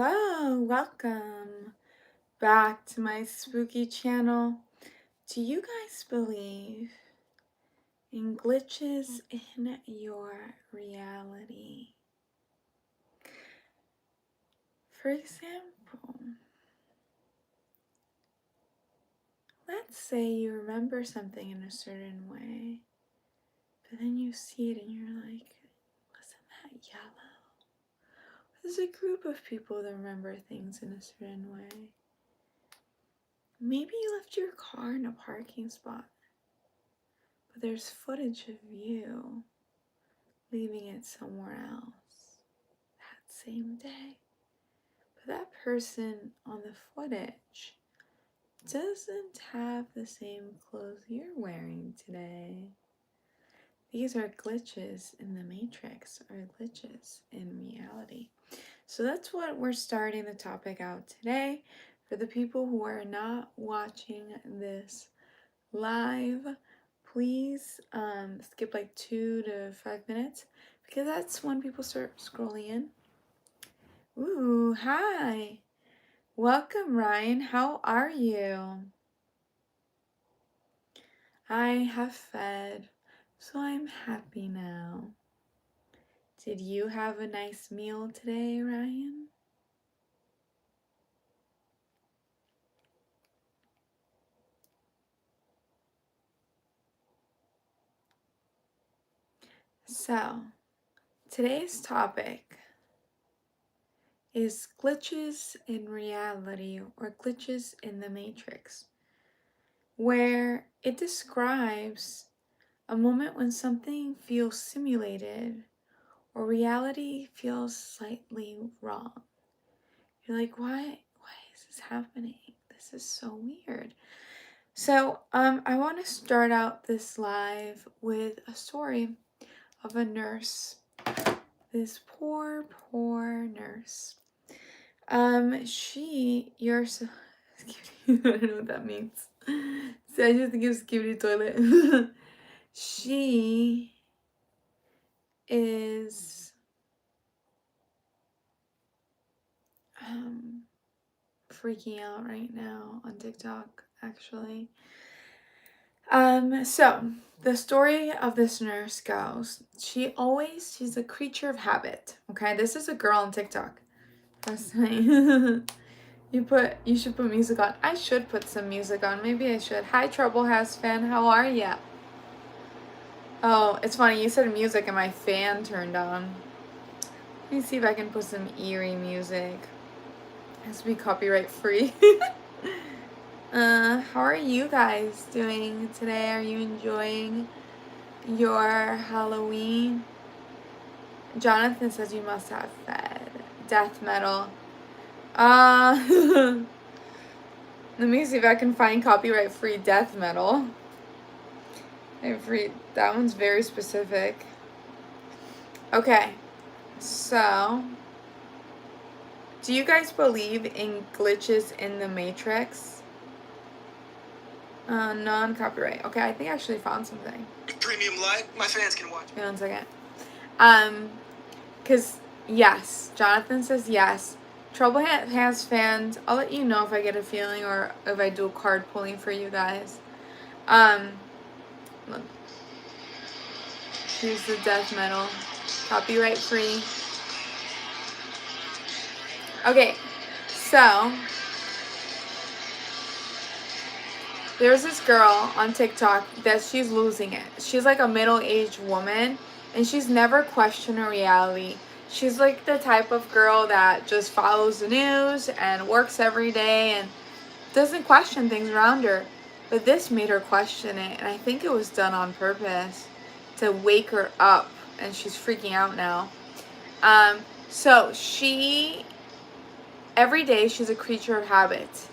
Hello, welcome back to my spooky channel. Do you guys believe in glitches in your reality? For example, let's say you remember something in a certain way, but then you see it and you're like, wasn't that yellow? There's a group of people that remember things in a certain way. Maybe you left your car in a parking spot, but there's footage of you leaving it somewhere else that same day. But that person on the footage doesn't have the same clothes you're wearing today. These are glitches in the matrix, or glitches in reality. So that's what we're starting the topic out today. For the people who are not watching this live, please skip like 2 to 5 minutes because that's when people start scrolling in. Ooh, hi. Welcome, Ryan. How are you? I have fed, so I'm happy now. Did you have a nice meal today, Ryan? So, today's topic is glitches in reality or glitches in the matrix, where it describes a moment when something feels simulated or reality feels slightly wrong. You're like, why is this happening? This is so weird. So I want to start out this live with a story of a nurse. This poor nurse. You're so I don't know what that means. So I just think it's skibidi toilet. She is freaking out right now on TikTok, actually. So the story of this nurse goes, she's a creature of habit. Okay, this is a girl on TikTok. Trust me. You should put music on. I should put some music on. Maybe I should. Hi, Trouble House fan. How are ya? Oh, it's funny. You said music and my fan turned on. Let me see if I can put some eerie music. It has to be copyright free. How are you guys doing today? Are you enjoying your Halloween? Jonathan says you must have fed. Death metal. Let me see if I can find copyright free death metal. That one's very specific. Okay, so do you guys believe in glitches in the Matrix? Non-copyright. Okay, I think I actually found something. Premium Live, my fans can watch. Wait 1 second. Because yes, Jonathan says yes. Trouble has fans. I'll let you know if I get a feeling or if I do a card pulling for you guys. Look. Here's the death metal. Copyright free. Okay, so there's this girl on TikTok that she's losing it. She's like a middle-aged woman, and she's never questioned her reality. She's like the type of girl that just follows the news and works every day and doesn't question things around her. But this made her question it, and I think it was done on purpose to wake her up, and she's freaking out now. So every day she's a creature of habit.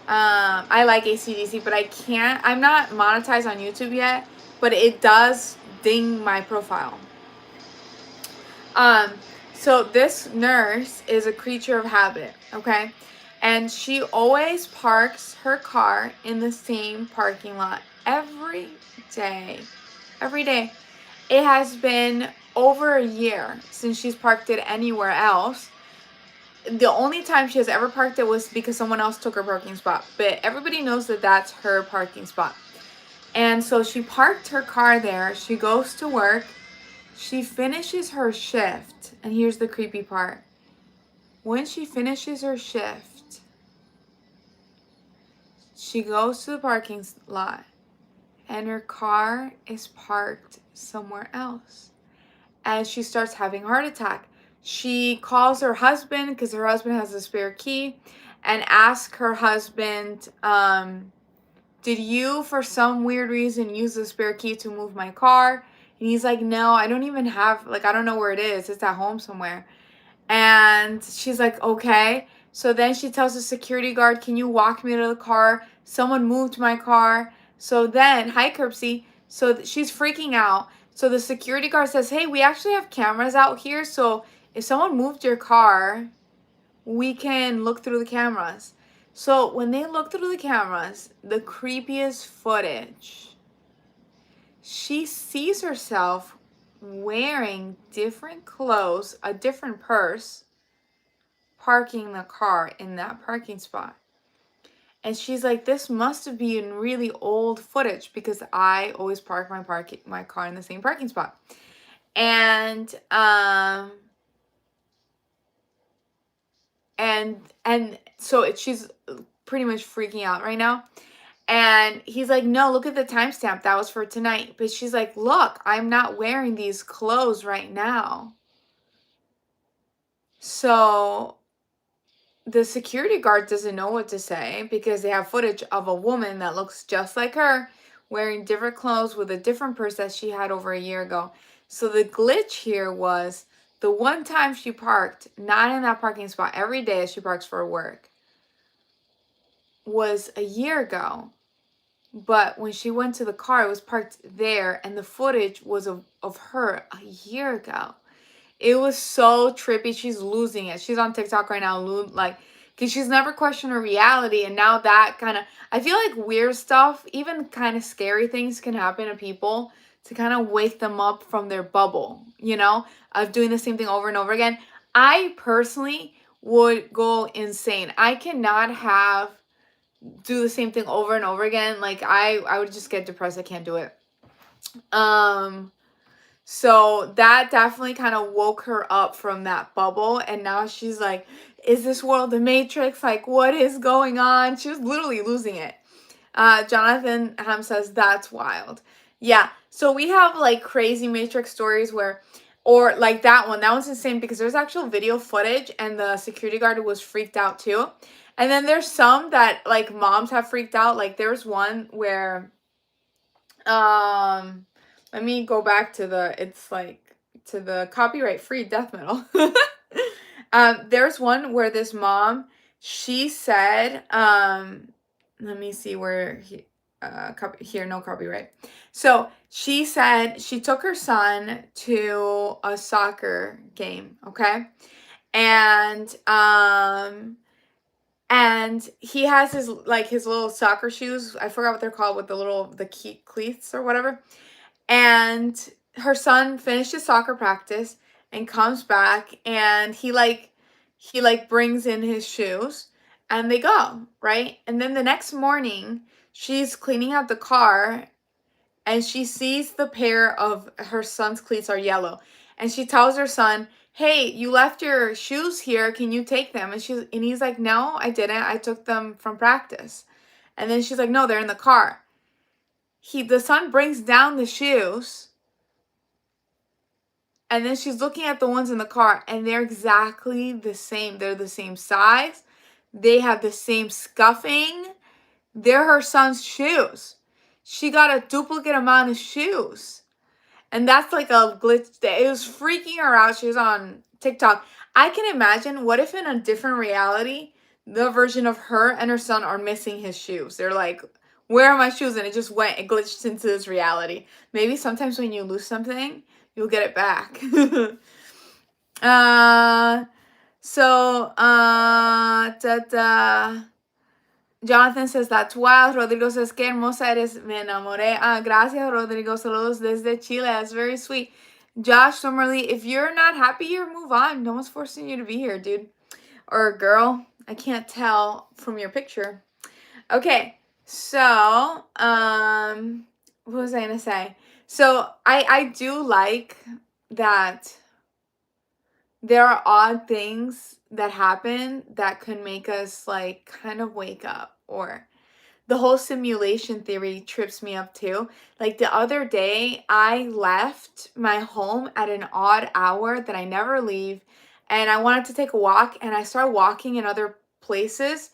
I like AC/DC, but I'm not monetized on YouTube yet, but it does ding my profile. So this nurse is a creature of habit, okay? And she always parks her car in the same parking lot every day. Every day. It has been over a year since she's parked it anywhere else. the only time she has ever parked it was because someone else took her parking spot. But everybody knows that that's her parking spot. And so she parked her car there. She goes to work. She finishes her shift. And here's the creepy part. When she finishes her shift, she goes to the parking lot. And her car is parked somewhere else. And she starts having a heart attack. She calls her husband because her husband has a spare key and asks her husband, did you, for some weird reason, use the spare key to move my car? And he's like, no, I don't even have, like, I don't know where it is. It's at home somewhere. And she's like, okay. So then she tells the security guard, can you walk me to the car? Someone moved my car. So then, hi, Curbsy. So she's freaking out. So the security guard says, hey, we actually have cameras out here. So if someone moved your car, we can look through the cameras. So when they look through the cameras, the creepiest footage, she sees herself wearing different clothes, a different purse, parking the car in that parking spot. And she's like, this must have been really old footage because I always park my car in the same parking spot. And so she's pretty much freaking out right now. And he's like, no, look at the timestamp. That was for tonight. But she's like, look, I'm not wearing these clothes right now. So the security guard doesn't know what to say because they have footage of a woman that looks just like her wearing different clothes with a different purse that she had over a year ago. So the glitch here was the one time she parked, not in that parking spot every day as she parks for work, was a year ago. But when she went to the car, it was parked there, and the footage was of her a year ago. It was so trippy. She's losing it. She's on TikTok right now, like, because she's never questioned her reality. And now that kind of, I feel like weird stuff, even kind of scary things can happen to people to kind of wake them up from their bubble, you know, of doing the same thing over and over again. I personally would go insane. I cannot do the same thing over and over again. Like, I would just get depressed. I can't do it. So that definitely kind of woke her up from that bubble. And now she's like, is this world the Matrix? Like, what is going on? She was literally losing it. Jonathan Ham says, that's wild. Yeah. So we have like crazy Matrix stories or like that one's insane because there's actual video footage and the security guard was freaked out too. And then there's some that like moms have freaked out. Like there's one where, let me go back to the copyright free death metal. There's one where this mom, she said, let me see where here, no copyright. So she said she took her son to a soccer game, okay? And he has his little soccer shoes. I forgot what they're called with the cleats or whatever. And her son finished his soccer practice and comes back and he brings in his shoes and they go, right? And then the next morning she's cleaning out the car and she sees the pair of her son's cleats are yellow. And she tells her son, hey, you left your shoes here. Can you take them? And he's like, no, I didn't. I took them from practice. And then she's like, no, they're in the car. The son brings down the shoes. And then she's looking at the ones in the car and they're exactly the same. They're the same size. They have the same scuffing. They're her son's shoes. She got a duplicate amount of shoes. And that's like a glitch. It was freaking her out. She was on TikTok. I can imagine, what if in a different reality, the version of her and her son are missing his shoes? They're like, where are my shoes? And it glitched into this reality. Maybe sometimes when you lose something, you'll get it back. Jonathan says, that's wild. Rodrigo says, qué hermosa eres. Me enamoré. Gracias, Rodrigo. Saludos desde Chile. That's very sweet. Josh Summerly, if you're not happy here, move on. No one's forcing you to be here, dude. or a girl. I can't tell from your picture. Okay, so what was I gonna say? So I do like that there are odd things that happen that could make us like kind of wake up, or the whole simulation theory trips me up too. Like the other day, I left my home at an odd hour that I never leave, and I wanted to take a walk, and I started walking in other places,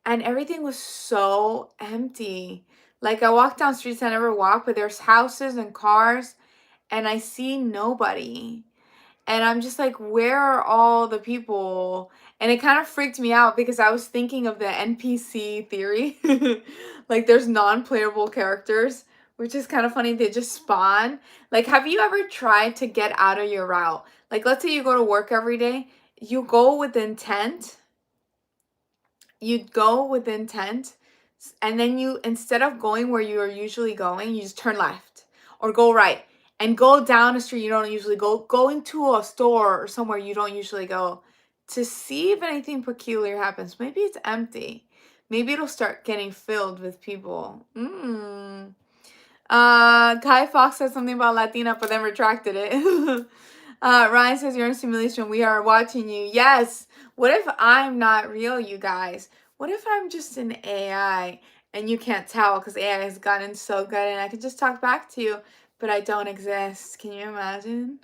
and everything was so empty. Like I walked down streets I never walked, but there's houses and cars, and I see nobody. And I'm just like, where are all the people? And it kind of freaked me out because I was thinking of the NPC theory. Like, there's non playable characters, which is kind of funny. They just spawn. Like, have you ever tried to get out of your route? Like, let's say you go to work every day, you go with intent. You'd go with intent, and then you, instead of going where you are usually going, you just turn left or go right and go down a street you don't usually go into a store or somewhere you don't usually go, to see if anything peculiar happens. Maybe it's empty. Maybe it'll start getting filled with people. Kai Fox said something about Latina, but then retracted it. Ryan says, you're in simulation. We are watching you. Yes. What if I'm not real, you guys? What if I'm just an AI and you can't tell because AI has gotten so good and I can just talk back to you, but I don't exist? Can you imagine?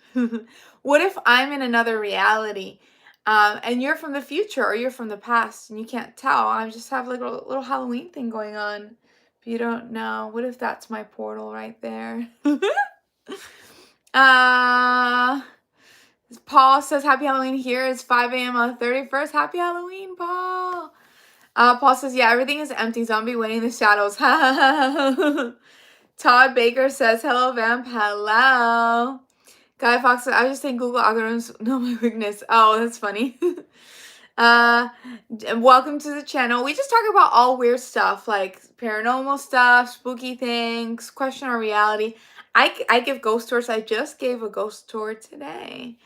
What if I'm in another reality and you're from the future or you're from the past and you can't tell? I just have like a little Halloween thing going on. If you don't know, what if that's my portal right there? Paul says, happy Halloween. Here is 5 a.m. on the 31st. Happy Halloween, Paul. Paul says, yeah, everything is empty. Zombie winning the shadows. Todd Baker says, hello, Vamp. Hello. Guy Fox says, I was just saying Google algorithms know my weakness. Oh, that's funny. Welcome to the channel. We just talk about all weird stuff, like paranormal stuff, spooky things, question our reality. I give ghost tours. I just gave a ghost tour today,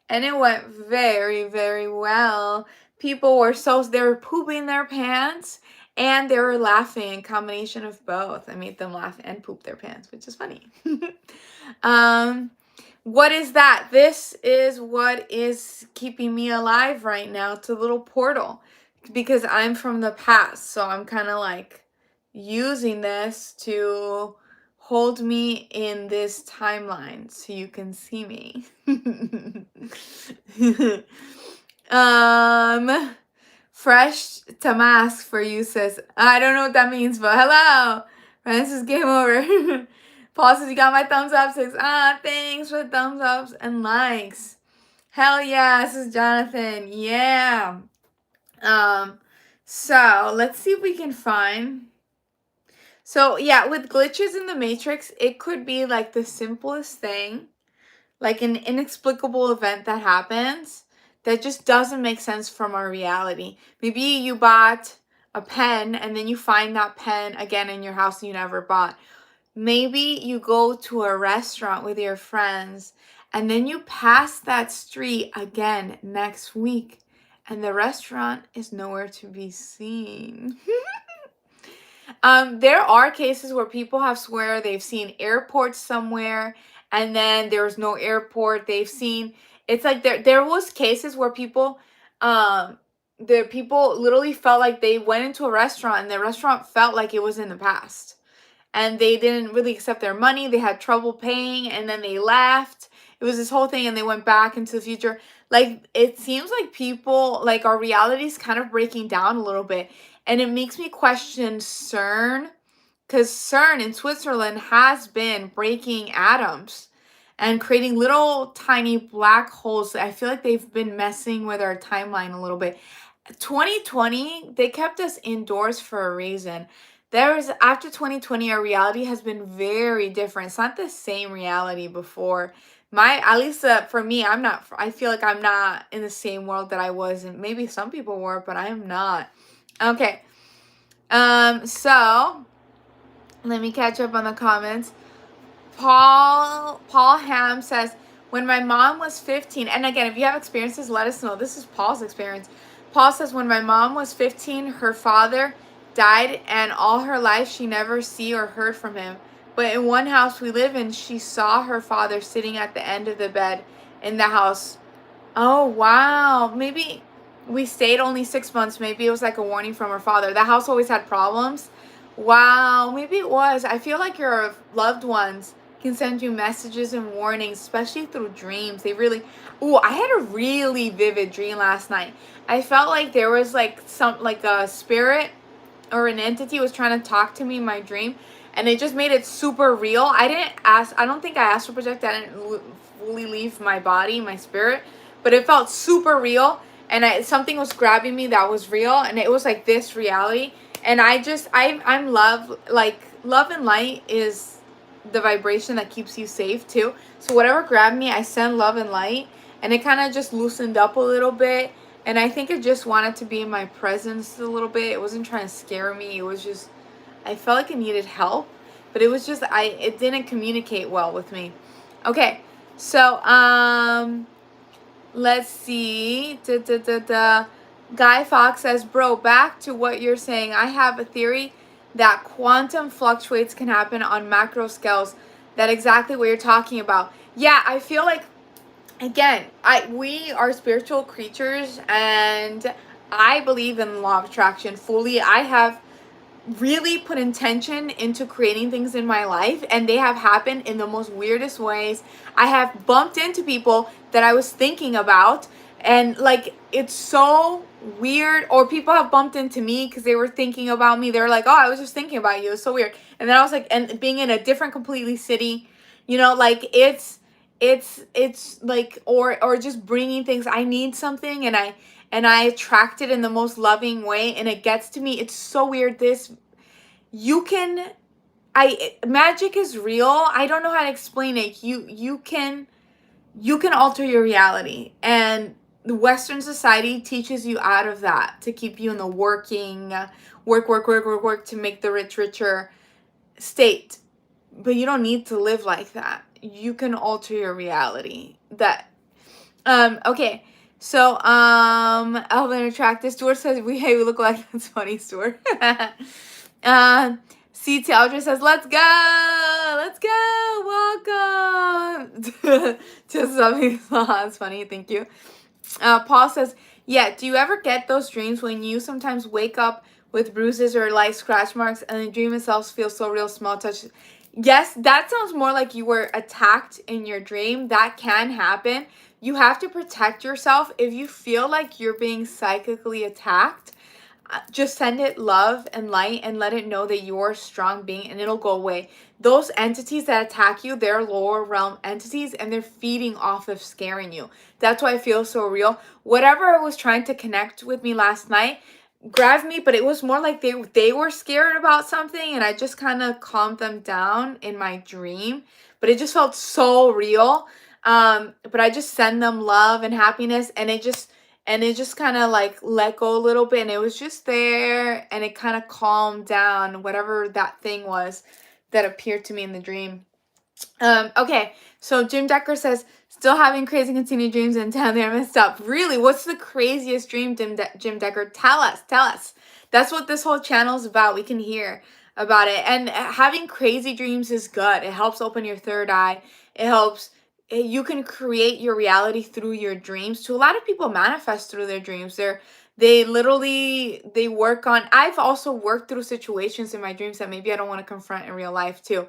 and it went very, very well. People were they were pooping their pants and they were laughing, a combination of both. I made them laugh and poop their pants, which is funny. What is that? This is what is keeping me alive right now. It's a little portal because I'm from the past. So I'm kind of like using this to hold me in this timeline so you can see me. Fresh to mask for you, sis. I don't know what that means, but hello. Francis, game over. Paul says, you got my thumbs up, 6. Thanks for the thumbs ups and likes. Hell yeah, this is Jonathan. Yeah. So let's see if we can find. So yeah, with glitches in the Matrix, it could be like the simplest thing, like an inexplicable event that happens that just doesn't make sense from our reality. Maybe you bought a pen and then you find that pen again in your house you never bought. Maybe you go to a restaurant with your friends and then you pass that street again next week and the restaurant is nowhere to be seen. There are cases where people have swear they've seen airports somewhere and then there's no airport. They've seen, it's like there was cases where people the people literally felt like they went into a restaurant and the restaurant felt like it was in the past. And they didn't really accept their money. They had trouble paying and then they left. It was this whole thing and they went back into the future. Like, it seems like people, like, our reality is kind of breaking down a little bit. And it makes me question CERN, because CERN in Switzerland has been breaking atoms and creating little tiny black holes. I feel like they've been messing with our timeline a little bit. 2020, they kept us indoors for a reason. After 2020, our reality has been very different. It's not the same reality before. At least for me, I feel like I'm not in the same world that I was, and maybe some people were, but I am not. Okay. So let me catch up on the comments. Paul Ham says, when my mom was 15, and again, if you have experiences, let us know. This is Paul's experience. Paul says, when my mom was 15, her father died, and all her life she never see or heard from him. But in one house we live in, she saw her father sitting at the end of the bed in the house. Oh, wow. Maybe we stayed only 6 months. Maybe it was like a warning from her father. The house always had problems. Wow. Maybe it was. I feel like your loved ones can send you messages and warnings, especially through dreams. They really. Ooh, I had a really vivid dream last night. I felt like there was like like a spirit or an entity was trying to talk to me in my dream, and it just made it super real. I don't think I astral projected. I didn't fully leave my body, my spirit, but it felt super real, and something was grabbing me that was real, and it was like this reality. And I'm love. Like, love and light is the vibration that keeps you safe too. So whatever grabbed me, I send love and light, and it kind of just loosened up a little bit. And I think it just wanted to be in my presence a little bit. It wasn't trying to scare me. It was just, I felt like it needed help, but it was just, it didn't communicate well with me. Okay, so let's see. Guy Fox says, bro, back to what you're saying. I have a theory that quantum fluctuates can happen on macro scales. That exactly what you're talking about. Yeah, I feel like, again, we are spiritual creatures, and I believe in law of attraction fully. I have really put intention into creating things in my life, and they have happened in the most weirdest ways. I have bumped into people that I was thinking about, and like, it's so weird. Or people have bumped into me because they were thinking about me. They were like, oh, I was just thinking about you. It's so weird. And then I was like, and being in a different completely city, like, it's like, or just bringing things. I need something, and I attract it in the most loving way, and it gets to me. It's so weird. You can, magic is real. I don't know how to explain it. You can alter your reality, and the Western society teaches you out of that to keep you in the working, work to make the rich richer state. But you don't need to live like that. You can alter your reality. Okay. So, Alvin Attractive. Stuart says, hey, we look like, that's funny, Stuart. CT Aldrin says, let's go, welcome to something. That's funny, thank you. Paul says, yeah, do you ever get those dreams when you sometimes wake up with bruises or light scratch marks, and the dream itself feels so real, small touch? Yes, that sounds more like you were attacked in your dream. That can happen. You have to protect yourself. If you feel like you're being psychically attacked, just send it love and light and let it know that you're a strong being, and it'll go away. Those entities that attack you, they're lower realm entities, and they're feeding off of scaring you. That's why I feel so real. Whatever was trying to connect with me last night grabbed me, but it was more like they were scared about something, and I just kind of calmed them down in my dream. But it just felt so real. But I just send them love and happiness, and it just kind of like let go a little bit, and it was just there, and it kind of calmed down whatever that thing was that appeared to me in the dream. Okay, so Jim Decker says, still having crazy continued dreams and down there messed up. Really? What's the craziest dream, Jim Decker? Tell us. That's what this whole channel is about. We can hear about it. And having crazy dreams is good. It helps open your third eye. It helps. You can create your reality through your dreams. To a lot of people, manifest through their dreams. They work on. I've also worked through situations in my dreams that maybe I don't want to confront in real life too.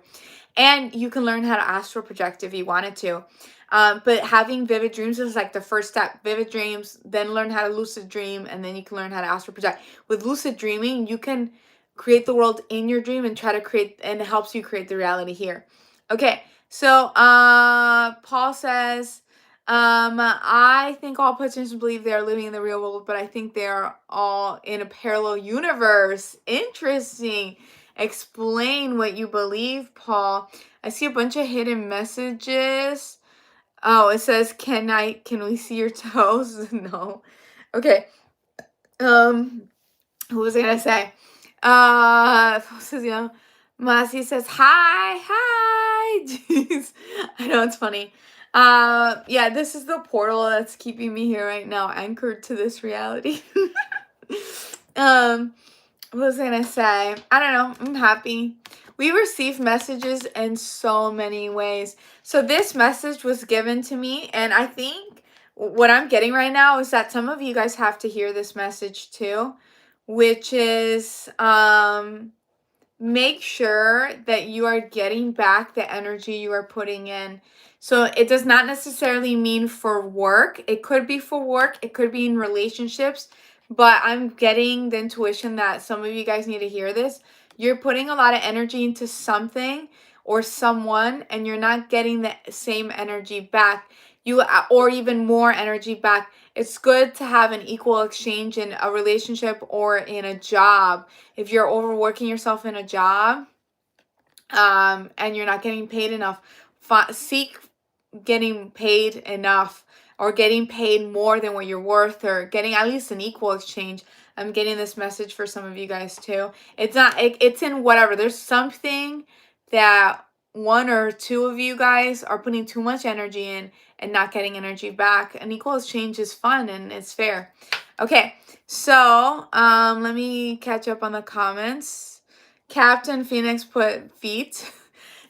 And you can learn how to astral project if you wanted to. But having vivid dreams is like the first step. Vivid dreams, then learn how to lucid dream, and then you can learn how to astral project. With lucid dreaming, you can create the world in your dream and try to create, and it helps you create the reality here. Okay, so Paul says, I think all participants believe they are living in the real world, but I think they are all in a parallel universe. Interesting. Explain what you believe, Paul. I see a bunch of hidden messages. Oh, it says, can we see your toes? No. Okay. Who was I gonna say? Masi says, hi. Jeez. I know, it's funny. Yeah, this is the portal that's keeping me here right now, anchored to this reality. um, what was I gonna say? I don't know. I'm happy. We receive messages in so many ways. So this message was given to me, and I think what I'm getting right now is that some of you guys have to hear this message too, which is make sure that you are getting back the energy you are putting in. So it does not necessarily mean for work. It could be for work, it could be in relationships, but I'm getting the intuition that some of you guys need to hear this. You're putting a lot of energy into something or someone, and you're not getting the same energy back. Or even more energy back. It's good to have an equal exchange in a relationship or in a job. If you're overworking yourself in a job, and you're not getting paid enough, seek getting paid enough, or getting paid more than what you're worth, or getting at least an equal exchange. I'm getting this message for some of you guys too. It's not, it's in whatever. There's something that one or two of you guys are putting too much energy in and not getting energy back. An equal exchange is fun and it's fair. Okay, so let me catch up on the comments. Captain Phoenix put feet.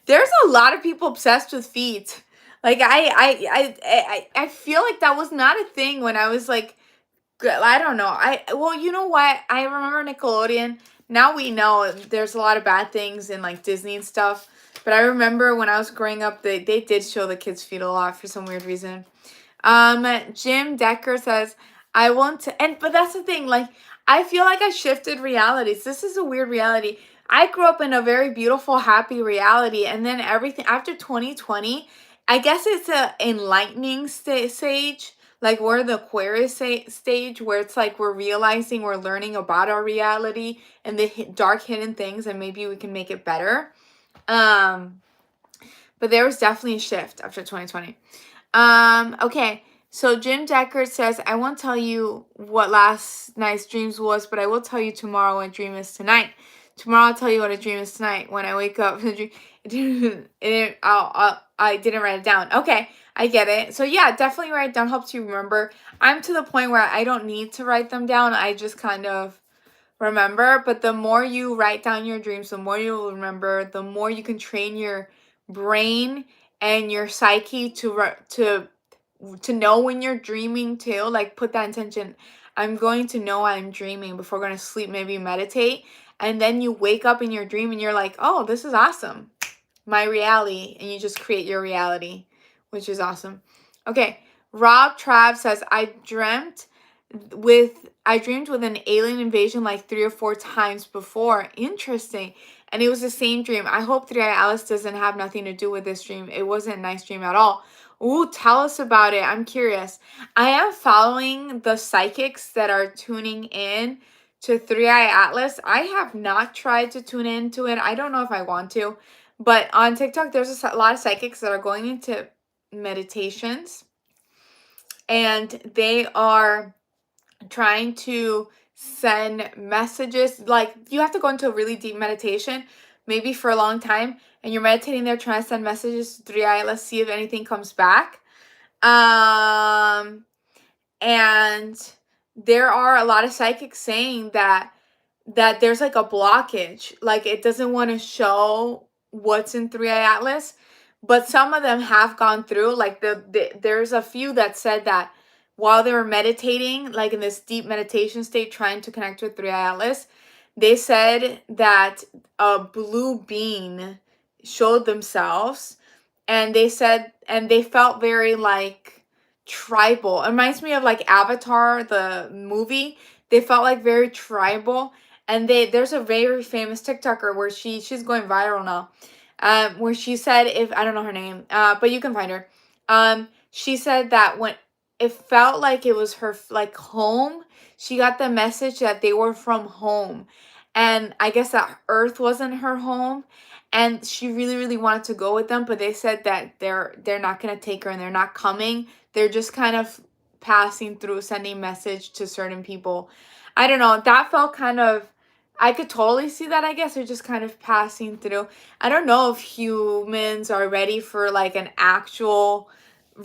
There's a lot of people obsessed with feet. Like I feel like that was not a thing when I was like, I don't know. Well, you know what? I remember Nickelodeon. Now we know there's a lot of bad things in like Disney and stuff. But I remember when I was growing up, they did show the kids' feet a lot for some weird reason. Jim Decker says, I want to, but that's the thing, like, I feel like I shifted realities. This is a weird reality. I grew up in a very beautiful, happy reality, and then everything after 2020, I guess it's a enlightening stage. Like we're the Aquarius stage where it's like we're realizing, we're learning about our reality and the dark hidden things, and maybe we can make it better. But there was definitely a shift after 2020. Okay. So Jim Deckard says, I won't tell you what last night's dreams was, but I will tell you tomorrow what dream is tonight. Tomorrow I'll tell you what a dream is tonight. When I wake up, I didn't write it down. Okay, I get it. So yeah, definitely write it down. Helps you remember. I'm to the point where I don't need to write them down. I just kind of remember. But the more you write down your dreams, the more you'll remember. The more you can train your brain and your psyche to know when you're dreaming too. Like put that intention. I'm going to know I'm dreaming before going to sleep. Maybe meditate, and then you wake up in your dream and you're like, oh, this is awesome, my reality, and you just create your reality, which is awesome. Okay, Rob Trav says, I dreamed with an alien invasion like 3 or 4 times before. Interesting. And it was the same dream. I hope 3i Alice doesn't have nothing to do with this dream. It wasn't a nice dream at all. Ooh, tell us about it. I'm curious. I am following the psychics that are tuning in to 3i Atlas. I have not tried to tune into it. I don't know if I want to. But on TikTok, there's a lot of psychics that are going into meditations. And they are trying to send messages. Like you have to go into a really deep meditation, maybe for a long time, and you're meditating there trying to send messages to 3i. Let's see if anything comes back. And there are a lot of psychics saying that there's like a blockage, like it doesn't want to show what's in 3i Atlas, but some of them have gone through. Like there's a few that said that while they were meditating, like in this deep meditation state trying to connect with 3i Atlas, they said that a blue being showed themselves, and they felt very like tribal. It reminds me of like Avatar the movie. They felt like very tribal. And there's a very famous TikToker where she's going viral now, where she said, if I don't know her name, but you can find her. She said that when it felt like it was her like home, she got the message that they were from home, and I guess that Earth wasn't her home, and she really really wanted to go with them, but they said that they're not gonna take her and they're not coming. They're just kind of passing through, sending message to certain people. I don't know. That felt kind of, I could totally see that, I guess. They're just kind of passing through. I don't know if humans are ready for like an actual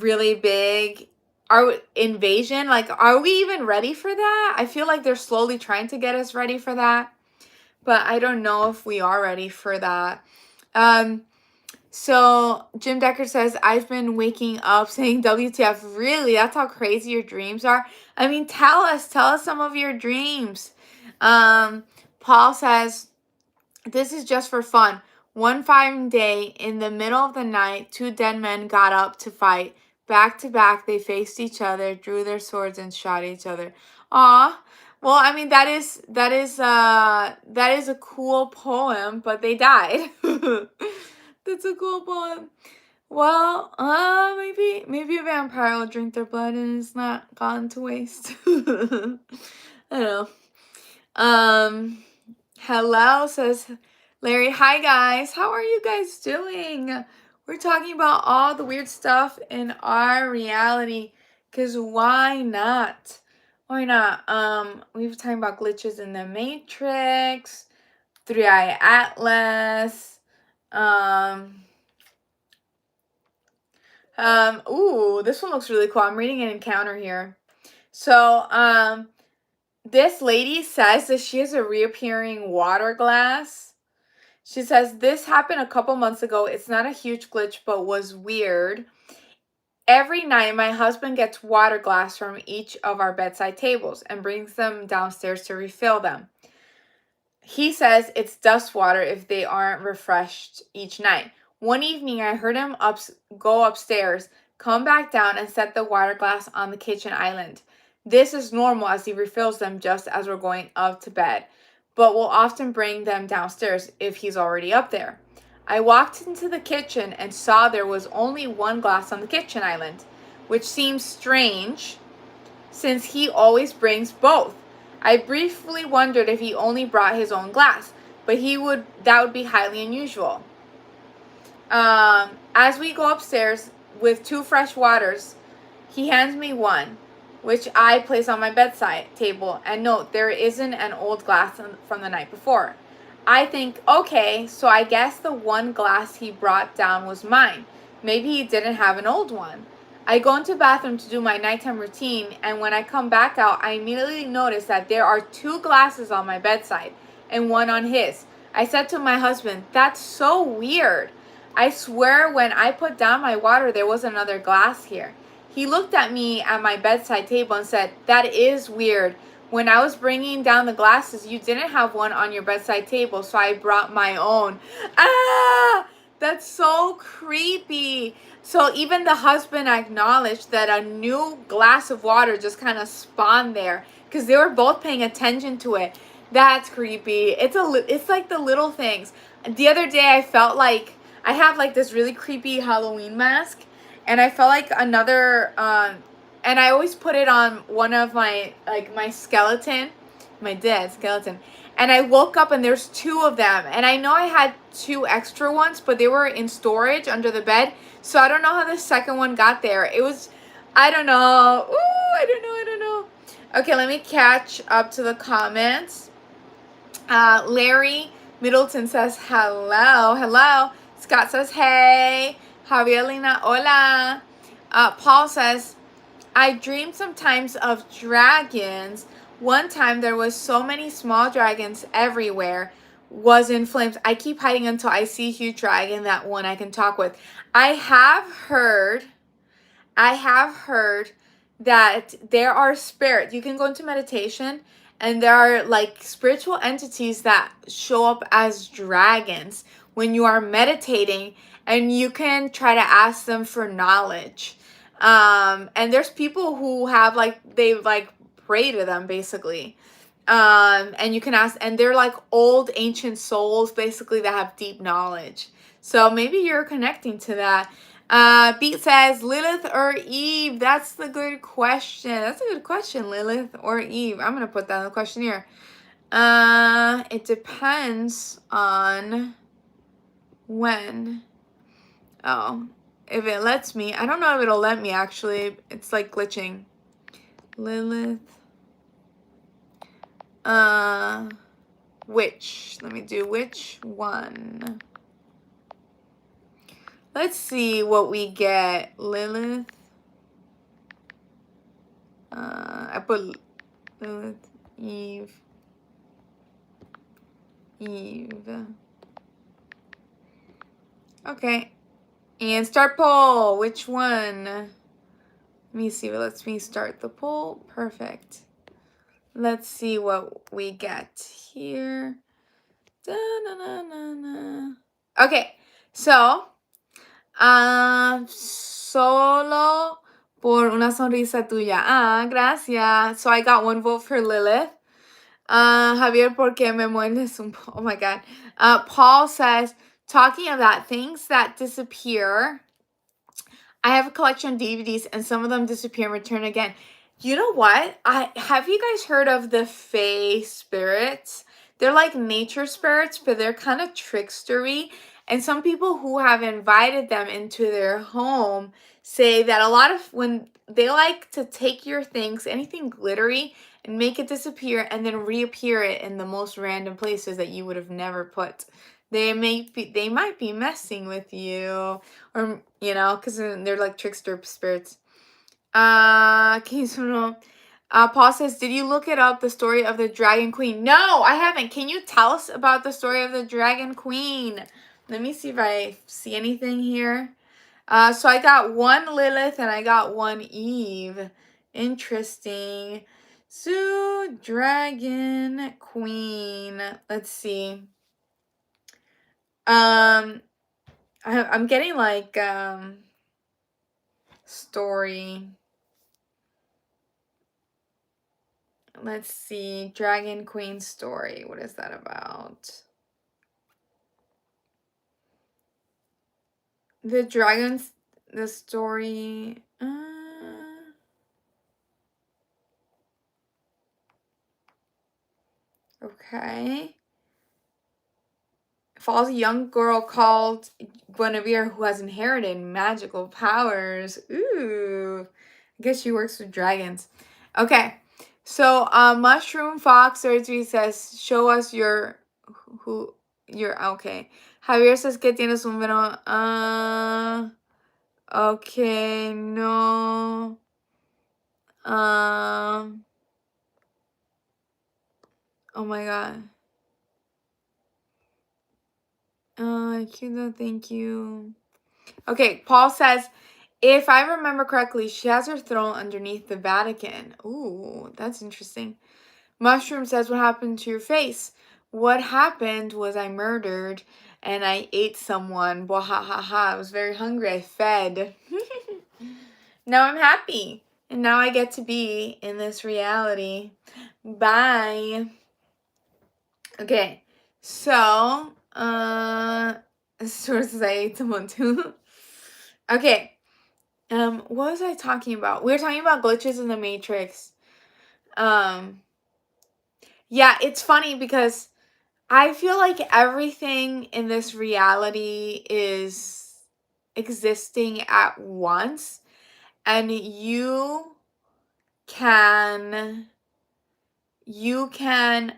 really big invasion. Like, are we even ready for that? I feel like they're slowly trying to get us ready for that, but I don't know if we are ready for that. So Jim Decker says, I've been waking up saying WTF. Really? That's how crazy your dreams are? I mean, tell us some of your dreams. Paul says, this is just for fun. One fine day, in the middle of the night, two dead men got up to fight. Back to back, they faced each other, drew their swords, and shot each other. Aw. Well, I mean, that is a cool poem, but they died. That's a cool poem. Well, maybe a vampire will drink their blood and it's not gone to waste. I don't know. Hello, says Larry. Hi guys, how are you guys doing? We're talking about all the weird stuff in our reality, cause why not? Why not? We were talking about glitches in the Matrix, 3-Eye Atlas, ooh, this one looks really cool. I'm reading an encounter here. So, this lady says that she has a reappearing water glass. She says, this happened a couple months ago. It's not a huge glitch, but was weird. Every night, my husband gets water glass from each of our bedside tables and brings them downstairs to refill them. He says it's dust water if they aren't refreshed each night. One evening, I heard him go upstairs, come back down, and set the water glass on the kitchen island. This is normal as he refills them just as we're going up to bed, but will often bring them downstairs if he's already up there. I walked into the kitchen and saw there was only one glass on the kitchen island, which seems strange since he always brings both. I briefly wondered if he only brought his own glass, but that would be highly unusual. As we go upstairs with 2 fresh waters, he hands me one, which I place on my bedside table, and note there isn't an old glass from the night before. I think, okay, so I guess the one glass he brought down was mine. Maybe he didn't have an old one. I go into the bathroom to do my nighttime routine, and when I come back out, I immediately notice that there are 2 glasses on my bedside and one on his. I said to my husband, that's so weird. I swear when I put down my water, there was another glass here. He looked at me at my bedside table and said, that is weird. When I was bringing down the glasses, you didn't have one on your bedside table, so I brought my own. Ah! That's so creepy. So even the husband acknowledged that a new glass of water just kind of spawned there because they were both paying attention to it. That's creepy. It's like the little things. The other day I felt like I have like this really creepy Halloween mask, and I felt like another and I always put it on one of my skeleton, my dead skeleton. And I woke up and there's 2 of them. And I know I had 2 extra ones, but they were in storage under the bed. So I don't know how the second one got there. I don't know. Ooh, I don't know. Okay, let me catch up to the comments. Larry Middleton says, hello. Scott says, hey. Javier hola. Paul says, I dream sometimes of dragons. One time there was so many small dragons everywhere, was in flames. I keep hiding until I see a huge dragon, that one I can talk with. I have heard that there are spirits. You can go into meditation and there are like spiritual entities that show up as dragons when you are meditating, and you can try to ask them for knowledge. And there's people who have they pray to them basically. And you can ask, and they're like old ancient souls basically that have deep knowledge. So maybe you're connecting to that. Beat says, Lilith or Eve? That's the good question. That's a good question, Lilith or Eve. I'm going to put that in the questionnaire. It depends on when. Oh, if it lets me. I don't know if it'll let me, actually. It's like glitching. Lilith. Which? Let me do which one. Let's see what we get. Lilith I put Lilith, Eve. Okay. And start poll. Which one? Let me see. Let me start the poll. Perfect. Let's see what we get here. Da-na-na-na-na. Okay. So, solo por una sonrisa tuya. Ah, gracias. So I got one vote for Lilith. Javier, ¿por qué me muerdes un po? Oh my God. Paul says, talking about things that disappear, I have a collection of DVDs and some of them disappear and return again. You know what? Have you guys heard of the Fae spirits? They're like nature spirits, but they're kind of trickstery. And some people who have invited them into their home say that a lot of when they like to take your things, anything glittery, and make it disappear and then reappear it in the most random places that you would have never put. They might be messing with you, or because they're like trickster spirits. Paul says, did you look it up, the story of the Dragon Queen? No, I haven't. Can you tell us about the story of the Dragon Queen? Let me see if I see anything here. So I got one Lilith and I got one Eve. Interesting. So, Dragon Queen. Let's see. I'm getting like story. Let's see. Dragon Queen story. What is that about? The dragons, the story. Okay. Follows a young girl called Guinevere who has inherited magical powers. Ooh. I guess she works with dragons. Okay. So, Mushroom Fox 33 says, show us your okay. Javier says que tienes un veno. Okay, no. Oh my God. Thank you. Okay, Paul says, if I remember correctly, she has her throne underneath the Vatican. Ooh, that's interesting. Mushroom says, what happened to your face? What happened was I murdered and I ate someone. Wahahaha. I was very hungry. I fed. Now I'm happy. And now I get to be in this reality. Bye. Okay. So, sources I ate someone too. Okay. What was I talking about? We were talking about glitches in the Matrix. Yeah, it's funny because I feel like everything in this reality is existing at once, and can you can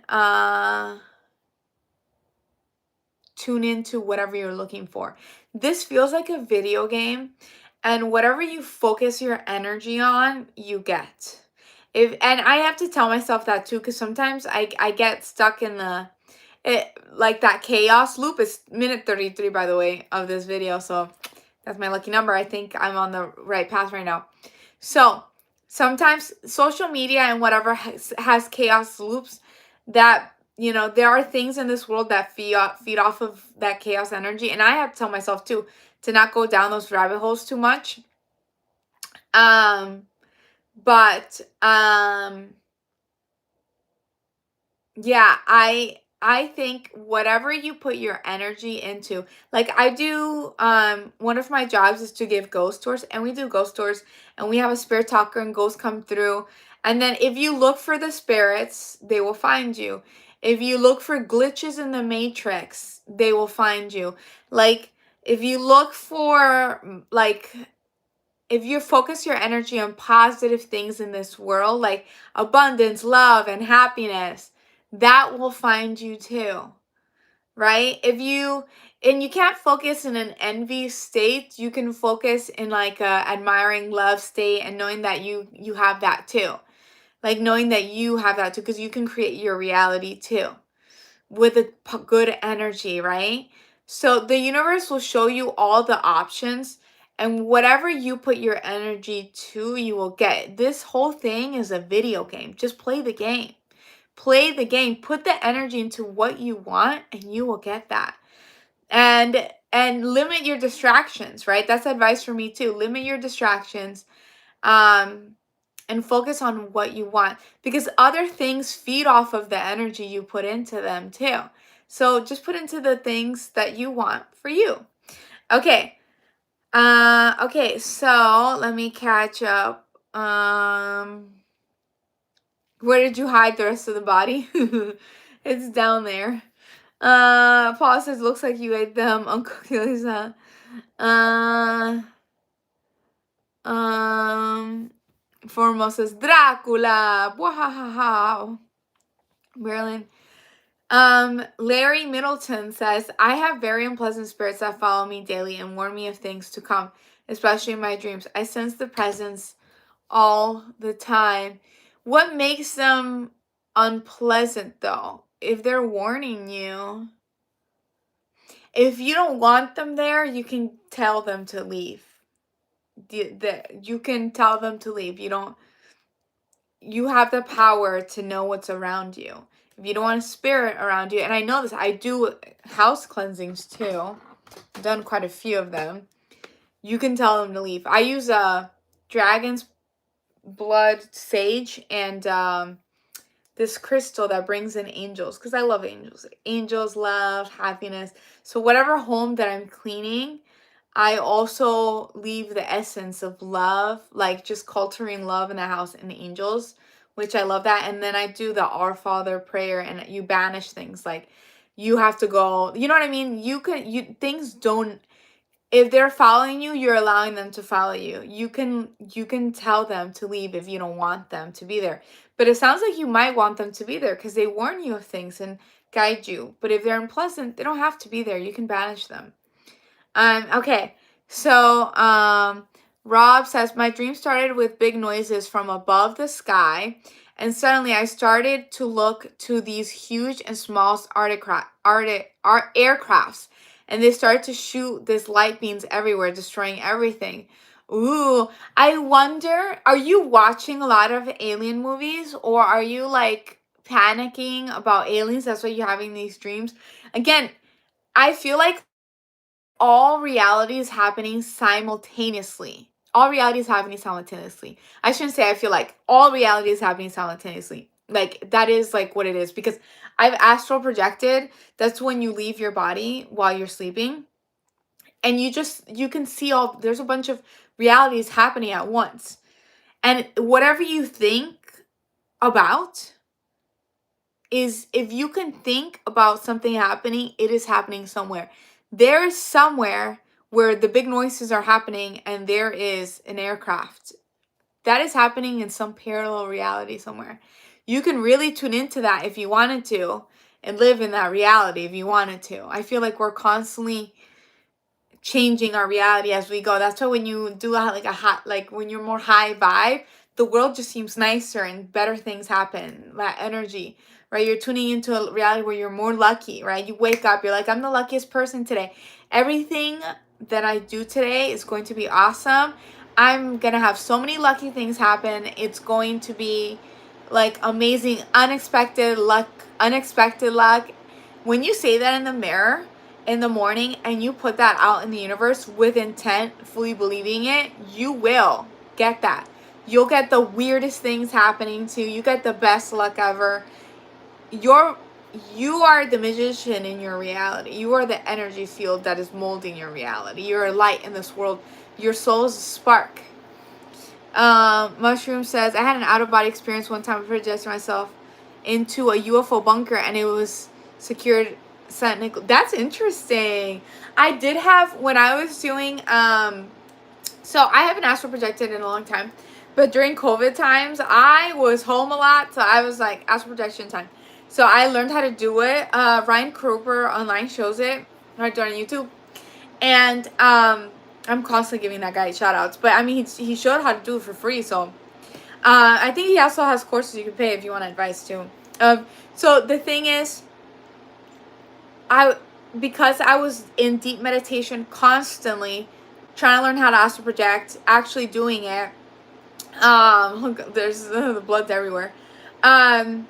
tune into whatever you're looking for. This feels like a video game, and whatever you focus your energy on, you get. And I have to tell myself that too, because sometimes I get stuck in like that chaos loop. Is minute 33, by the way, of this video, so that's my lucky number. I think I'm on the right path right now. So sometimes social media and whatever has chaos loops that, there are things in this world that feed off of that chaos energy. And I have to tell myself too, to not go down those rabbit holes too much. But yeah, I think whatever you put your energy into, like I do, one of my jobs is to give ghost tours, and we do ghost tours, and we have a spirit talker, and ghosts come through. And then if you look for the spirits, they will find you. If you look for glitches in the Matrix, they will find you. Like, if you look for, like, if you focus your energy on positive things in this world, like abundance, love, and happiness, that will find you too, right? And you can't focus in an envy state, you can focus in like a admiring love state and knowing that you have that too. Like knowing that you have that too, because you can create your reality too with a good energy, right? So the universe will show you all the options, and whatever you put your energy to, you will get. This whole thing is a video game. Just play the game. Play the game. Put the energy into what you want, and you will get that. And limit your distractions, right? That's advice for me too. Limit your distractions. And focus on what you want, because other things feed off of the energy you put into them too. So just put into the things that you want for you. Okay. Okay, so let me catch up. Where did you hide the rest of the body? It's down there. Paul says looks like you ate them. Uncle Lisa. Foremost says Dracula. Wow. Marilyn. Larry Middleton says, I have very unpleasant spirits that follow me daily and warn me of things to come, especially in my dreams. I sense the presence all the time. What makes them unpleasant though? If they're warning you, if you don't want them there, you can tell them to leave. You can tell them to leave. You have the power to know what's around you. If you don't want a spirit around you, and I know this, I do house cleansings too. I've done quite a few of them. You can tell them to leave. I use dragon's blood sage and this crystal that brings in angels, because I love angels. Angels, love, happiness. So whatever home that I'm cleaning, I also leave the essence of love, like just cultivating love in the house and angels, which I love that. And then I do the Our Father prayer, and you banish things like you have to go. You know what I mean? Things don't, if they're following you, you're allowing them to follow you. You can tell them to leave if you don't want them to be there. But it sounds like you might want them to be there because they warn you of things and guide you. But if they're unpleasant, they don't have to be there. You can banish them. Okay. So, Rob says, my dream started with big noises from above the sky, and suddenly I started to look to these huge and small aircrafts, and they started to shoot these light beams everywhere, destroying everything. Ooh, I wonder, are you watching a lot of alien movies, or are you like panicking about aliens? That's why you're having these dreams. Again, I feel like all reality is happening simultaneously. All reality is happening simultaneously. I shouldn't say I feel like all reality is happening simultaneously. Like that is like what it is, because I've astral projected. That's when you leave your body while you're sleeping, and you can see there's a bunch of realities happening at once. And whatever you think about is, if you can think about something happening, it is happening somewhere. There is somewhere where the big noises are happening and there is an aircraft. That is happening in some parallel reality somewhere. You can really tune into that if you wanted to and live in that reality if you wanted to. I feel like we're constantly changing our reality as we go. That's why when you do like when you're more high vibe, the world just seems nicer and better things happen. That energy, right? You're tuning into a reality where you're more lucky, right? You wake up, you're like, I'm the luckiest person today. Everything that I do today is going to be awesome. I'm gonna have so many lucky things happen. It's going to be like amazing, unexpected luck, unexpected luck. When you say that in the mirror in the morning and you put that out in the universe with intent, fully believing it, you will get that. You'll get the weirdest things happening to you. You get the best luck ever. You are the magician in your reality. You are the energy field that is molding your reality. You're a light in this world. Your soul is a spark. Mushroom says, I had an out-of-body experience one time. I projected myself into a UFO bunker and it was secured. That's interesting. I did have, when I was doing, so I haven't astral projected in a long time, but during COVID times, I was home a lot, so I was like, astral projection time. So I learned how to do it. Ryan Kroper online shows it, right there on YouTube. And I'm constantly giving that guy shout outs. But I mean, he showed how to do it for free, so I think he also has courses you can pay if you want advice too. So the thing is, because I was in deep meditation constantly, trying to learn how to astral project, actually doing it. There's the blood's everywhere. I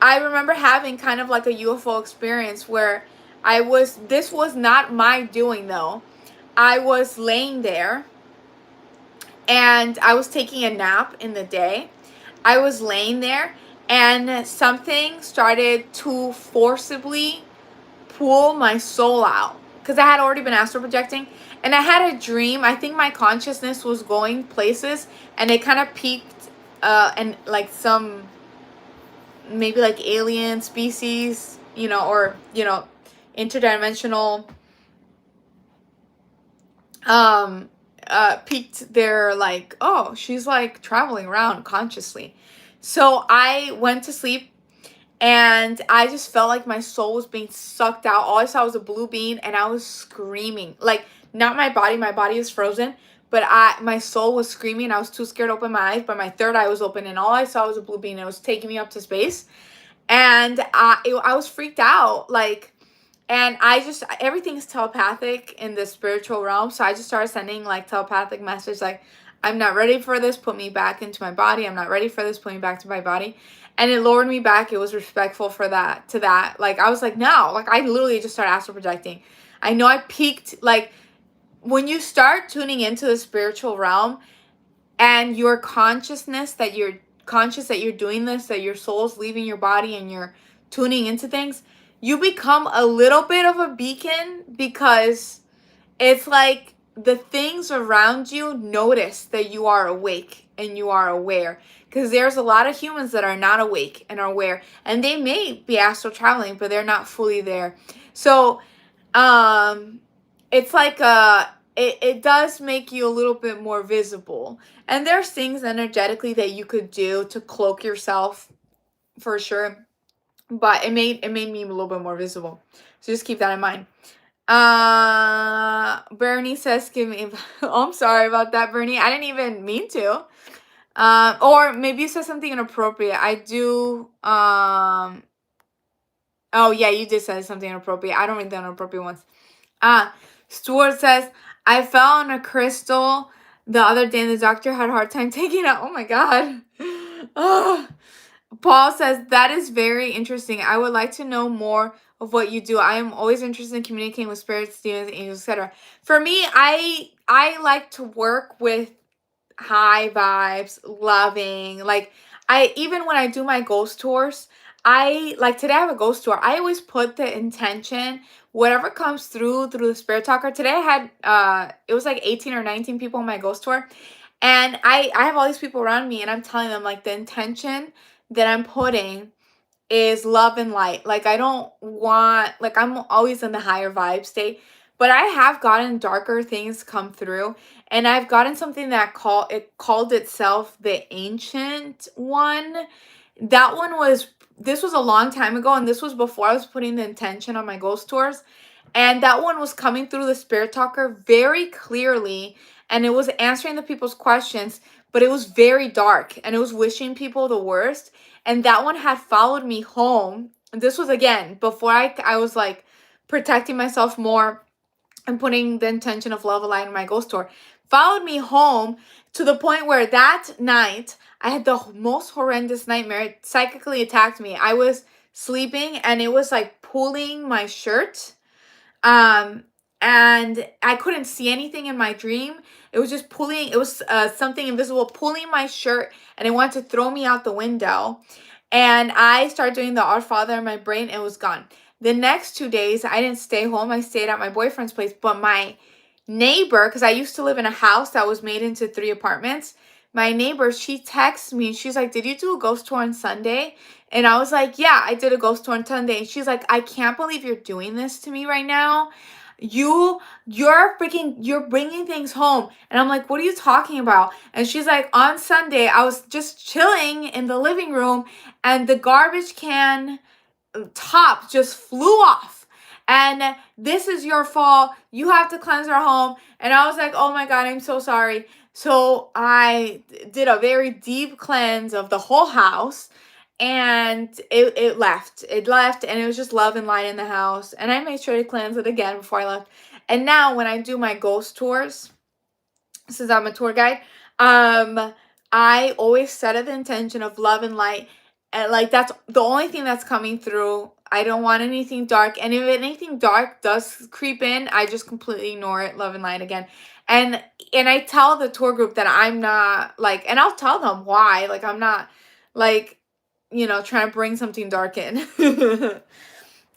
remember having kind of like a UFO experience where this was not my doing though. I was laying there and I was taking a nap in the day. I was laying there and something started to forcibly pull my soul out because I had already been astral projecting and I had a dream. I think my consciousness was going places and it kind of peaked and like some maybe like alien species, or interdimensional peaked their like, oh, she's like traveling around consciously. So I went to sleep and I just felt like my soul was being sucked out. All I saw was a blue beam and I was screaming. Like, not my body is frozen, but my soul was screaming. I was too scared to open my eyes, but my third eye was open and all I saw was a blue beam. It was taking me up to space. And I was freaked out, like, and everything's telepathic in the spiritual realm, so I just started sending like telepathic messages like, I'm not ready for this, put me back into my body. I'm not ready for this, put me back to my body. And it lowered me back. It was respectful for that. Like, I was like, no, like, I literally just started astral projecting. I know I peaked, like, when you start tuning into the spiritual realm and your consciousness that you're conscious that you're doing this, that your soul's leaving your body and you're tuning into things, you become a little bit of a beacon because it's like the things around you notice that you are awake and you are aware. Because there's a lot of humans that are not awake and are aware, and they may be astral traveling, but they're not fully there. So, it's like it does make you a little bit more visible. And there's things energetically that you could do to cloak yourself for sure. But it made me a little bit more visible. So just keep that in mind. Bernie says, give me, oh, I'm sorry about that, Bernie. I didn't even mean to. Or maybe you said something inappropriate. I do, oh yeah, you did say something inappropriate. I don't read the inappropriate ones. Stuart says, I fell on a crystal the other day and the doctor had a hard time taking it out. Oh my God. Oh. Paul says, that is very interesting. I would like to know more of what you do. I am always interested in communicating with spirits, demons, angels, etc. For me, I like to work with high vibes, loving. Like, even when I do my ghost tours, I like today I have a ghost tour. I always put the intention, whatever comes through the spirit talker. Today I had it was like 18 or 19 people on my ghost tour. And I have all these people around me and I'm telling them like the intention that I'm putting is love and light. Like, I don't want, like, I'm always in the higher vibe state, but I have gotten darker things come through, and I've gotten something that called itself the Ancient One. That one was, this was a long time ago, and this was before I was putting the intention on my ghost tours. And that one was coming through the spirit talker very clearly, and it was answering the people's questions, but it was very dark, and it was wishing people the worst. And that one had followed me home. This was again before I was like protecting myself more and putting the intention of love aligned in my ghost tour. Followed me home to the point where that night I had the most horrendous nightmare. It psychically attacked me. I was sleeping and it was like pulling my shirt. And I couldn't see anything in my dream. It was just pulling, it was something invisible pulling my shirt, and it wanted to throw me out the window. And I started doing the Our Father in my brain, and it was gone. The next 2 days, I didn't stay home. I stayed at my boyfriend's place, but my neighbor, because I used to live in a house that was made into 3 apartments, my neighbor, she texts me and she's like, did you do a ghost tour on Sunday? And I was like, yeah, I did a ghost tour on Sunday. And she's like, I can't believe you're doing this to me right now. You're bringing things home. And I'm like, what are you talking about? And she's like, on Sunday, I was just chilling in the living room and the garbage can top just flew off. And this is your fault. You have to cleanse our home. And I was like, oh my God, I'm so sorry. So I did a very deep cleanse of the whole house, and it left. It left, and it was just love and light in the house. And I made sure to cleanse it again before I left. And now when I do my ghost tours, since I'm a tour guide, I always set the intention of love and light. And like that's the only thing that's coming through. I don't want anything dark. And if anything dark does creep in, I just completely ignore it, love and light again. And I tell the tour group that I'm not like, and I'll tell them why. Like I'm not like, trying to bring something dark in.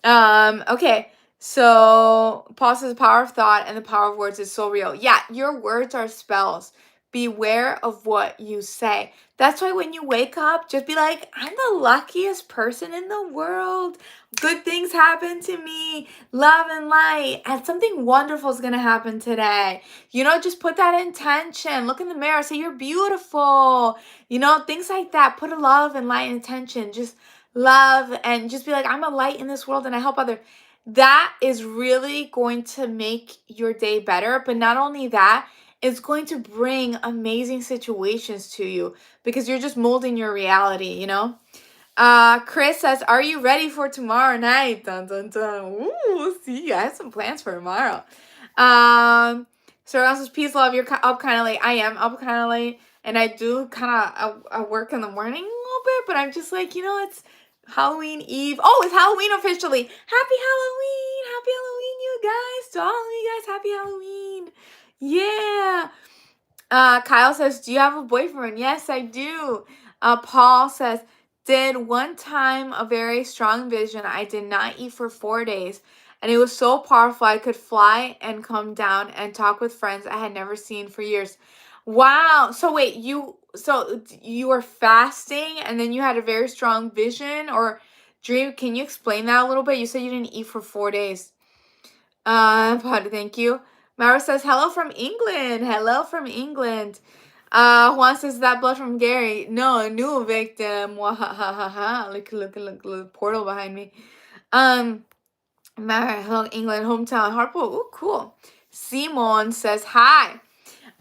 Okay. So Paul says the power of thought and the power of words is so real. Yeah, your words are spells. Beware of what you say. That's why when you wake up, just be like, I'm the luckiest person in the world. Good things happen to me. Love and light. And something wonderful is going to happen today. Just put that intention. Look in the mirror. Say, you're beautiful. Things like that. Put a love and light intention. Just love and just be like, I'm a light in this world and I help others. That is really going to make your day better. But not only that, it's going to bring amazing situations to you because you're just molding your reality, Chris says, are you ready for tomorrow night? Dun, dun, dun. Ooh, see, I have some plans for tomorrow. Sarah says, peace, love, you're up kind of late. I am up kind of late. And I do kind of I work in the morning a little bit, but I'm just like, it's Halloween Eve. Oh, it's Halloween officially. Happy Halloween. Happy Halloween, you guys. To all of you guys, happy Halloween. Yeah. Kyle says, do you have a boyfriend? Yes, I do. Paul says, did one time a very strong vision. I did not eat for 4 days. And it was so powerful. I could fly and come down and talk with friends I had never seen for years. Wow. So wait, you were fasting and then you had a very strong vision or dream. Can you explain that a little bit? You said you didn't eat for 4 days. But thank you. Mara says, hello from England. Hello from England. Juan says, that blood from Gary. No, a new victim. Wahahaha. Look, portal behind me. Mara, hello, England, hometown. Harpo. Ooh, cool. Simon says, hi.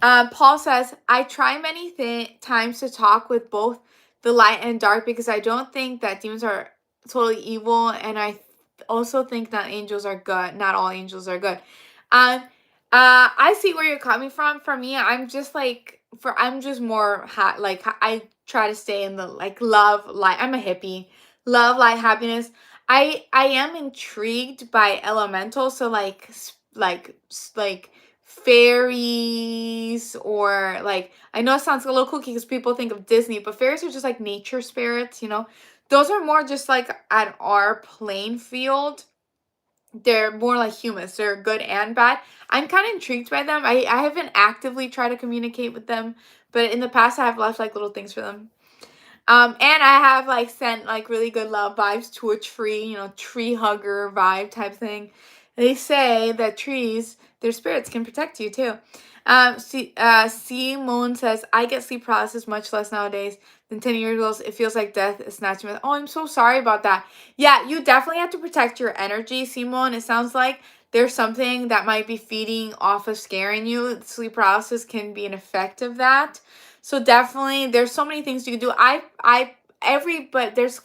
Paul says, I try many times to talk with both the light and dark because I don't think that demons are totally evil, and I also think that angels are good. Not all angels are good. I see where you're coming from. For me, I'm just more I try to stay in the love, light. I'm a hippie. Love, light, happiness. I am intrigued by elementals, so like fairies, or I know it sounds a little kooky because people think of Disney, but fairies are just like nature spirits, those are more just like at our playing field. They're more like humans. They're good and bad. I'm kind of intrigued by them. I haven't actively tried to communicate with them, but in the past I have left little things for them. And I have sent really good love vibes to a tree, tree hugger vibe type thing. They say that trees, their spirits can protect you too. Simone says, I get sleep paralysis much less nowadays than 10 years ago. It feels like death is snatching me. Oh, I'm so sorry about that. Yeah, you definitely have to protect your energy, Simone. It sounds like there's something that might be feeding off of scaring you. Sleep paralysis can be an effect of that. So definitely, there's so many things you can do. But there's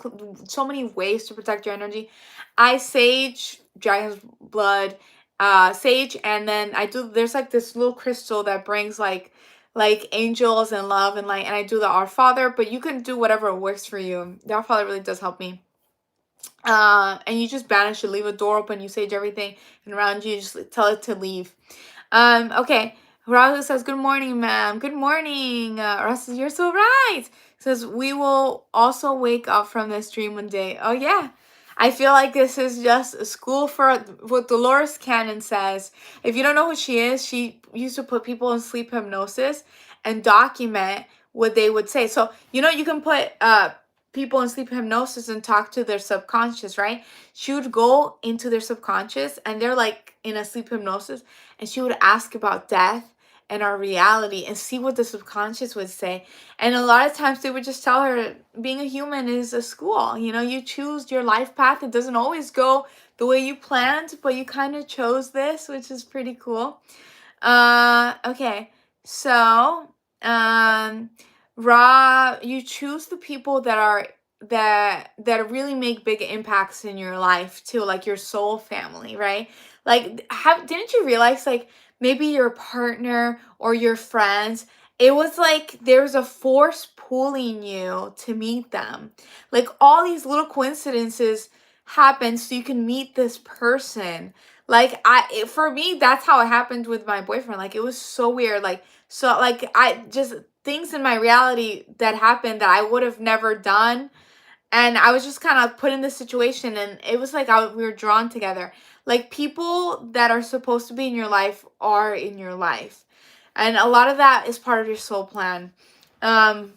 so many ways to protect your energy. I sage dragon's blood, sage, and then there's this little crystal that brings like angels and love and light, and I do the Our Father, but you can do whatever works for you. The Our Father really does help me. And you just banish it, leave a door open, you sage everything, and around you just tell it to leave. Okay. Rahul says, good morning, ma'am. Good morning. Rahul says, you're so right. Says, we will also wake up from this dream one day. Oh, yeah. I feel like this is just a school for what Dolores Cannon says. If you don't know who she is, she used to put people in sleep hypnosis and document what they would say. So, you can put people in sleep hypnosis and talk to their subconscious, right? She would go into their subconscious and they're in a sleep hypnosis, and she would ask about death and our reality and see what the subconscious would say. And a lot of times they would just tell her being a human is a school. You choose your life path. It doesn't always go the way you planned, but you kind of chose this, which is pretty cool. Okay. So You choose the people that really make big impacts in your life too, like your soul family, right? Like, didn't you realize, like, maybe your partner or your friends, it was like there's a force pulling you to meet them. Like, all these little coincidences happen so you can meet this person. Like, for me, that's how it happened with my boyfriend. Like, it was so weird. Like, so, like, I just, things in my reality that happened that I would have never done. And I was just kind of put in this situation, and it was like we were drawn together. Like, people that are supposed to be in your life are in your life. And a lot of that is part of your soul plan. Rob